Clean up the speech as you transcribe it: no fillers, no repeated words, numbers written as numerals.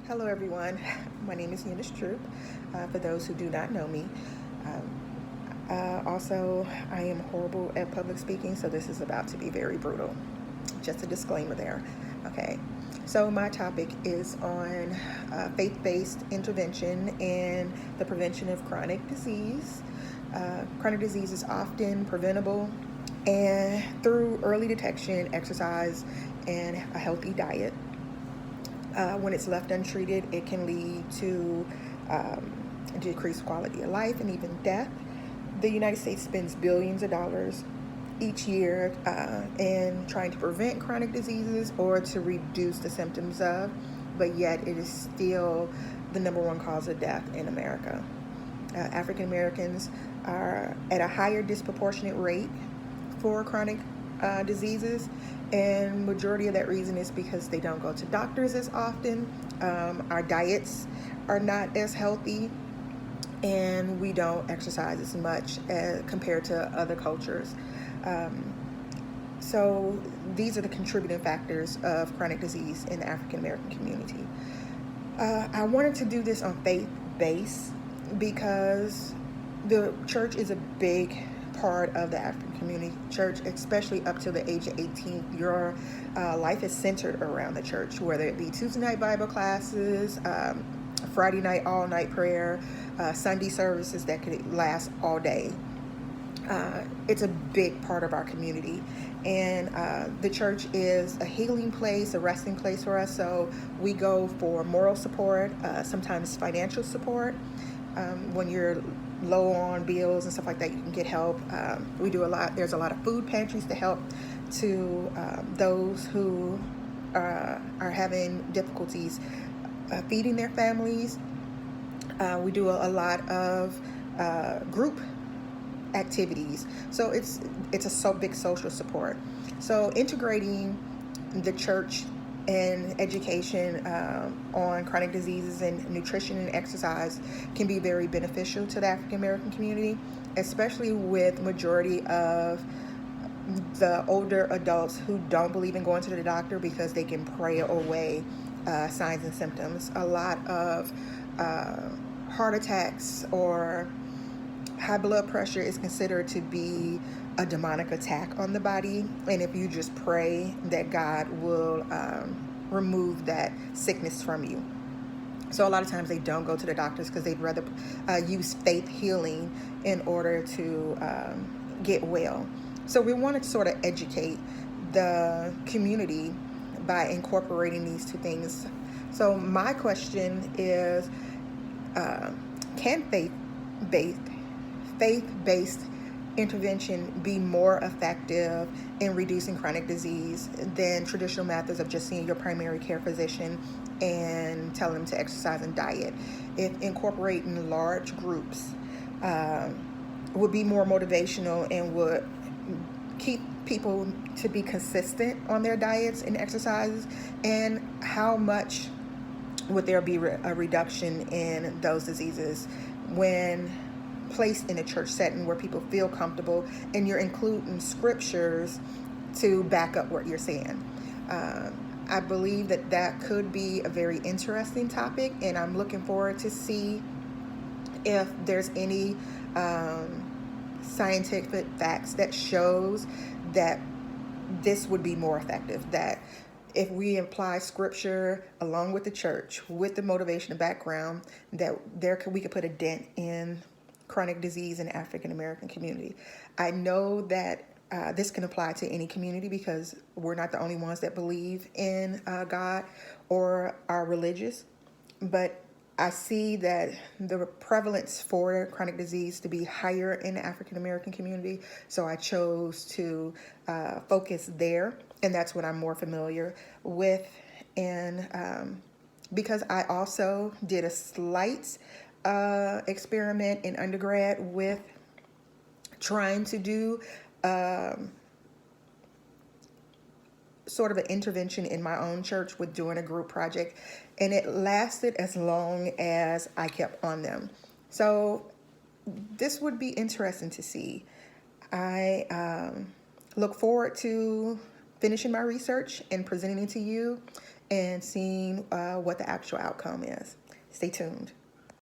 Hello, everyone. My name is Thomas-Troupe, for those who do not know me. Also, I am horrible at public speaking, so this is about to be very brutal. Just a disclaimer there. Okay, so my topic is on faith-based intervention and the prevention of chronic disease. Chronic disease is often preventable and through early detection, exercise, and a healthy diet. When it's left untreated, it can lead to decreased quality of life and even death. The United States spends billions of dollars each year in trying to prevent chronic diseases or to reduce the symptoms of, but yet it is still the number one cause of death in America. African Americans are at a higher disproportionate rate for chronic diseases, and majority of that reason is because they don't go to doctors as often. Our diets are not as healthy, and we don't exercise as much as compared to other cultures. So these are the contributing factors of chronic disease in the African American community. I wanted to do this on faith base because the church is a big part of the African community. Church, especially up to the age of 18, your life is centered around the church, whether it be Tuesday night Bible classes, Friday night all-night prayer, Sunday services that could last all day. It's a big part of our community, and the church is a healing place, a resting place for us. So we go for moral support, sometimes financial support. When you're low on bills and stuff like that, you can get help. We do a lot. There's a lot of food pantries to help to those who are having difficulties feeding their families. We do a lot of group activities. So it's a big social support. So integrating the church and education on chronic diseases and nutrition and exercise can be very beneficial to the African American community, especially with majority of the older adults who don't believe in going to the doctor because they can pray away signs and symptoms. A lot of heart attacks or high blood pressure is considered to be a demonic attack on the body, and if you just pray that God will remove that sickness from you. So a lot of times they don't go to the doctors because they'd rather use faith healing in order to get well. So we want to sort of educate the community by incorporating these two things. So my question is, can faith-based intervention be more effective in reducing chronic disease than traditional methods of just seeing your primary care physician and telling them to exercise and diet? If incorporating large groups would be more motivational and would keep people to be consistent on their diets and exercises, and how much would there be a reduction in those diseases when placed in a church setting where people feel comfortable and you're including scriptures to back up what you're saying? I believe that could be a very interesting topic, and I'm looking forward to see if there's any scientific facts that shows that this would be more effective, that if we apply scripture along with the church, with the motivation and background, that we could put a dent in chronic disease in the African American community. I know that this can apply to any community because we're not the only ones that believe in God or are religious, but I see that the prevalence for chronic disease to be higher in the African American community, so I chose to focus there, and that's what I'm more familiar with. And because I also did a slight experiment in undergrad with trying to do sort of an intervention in my own church with doing a group project, and it lasted as long as I kept on them. So this would be interesting to see. I look forward to finishing my research and presenting it to you and seeing what the actual outcome is. Stay tuned.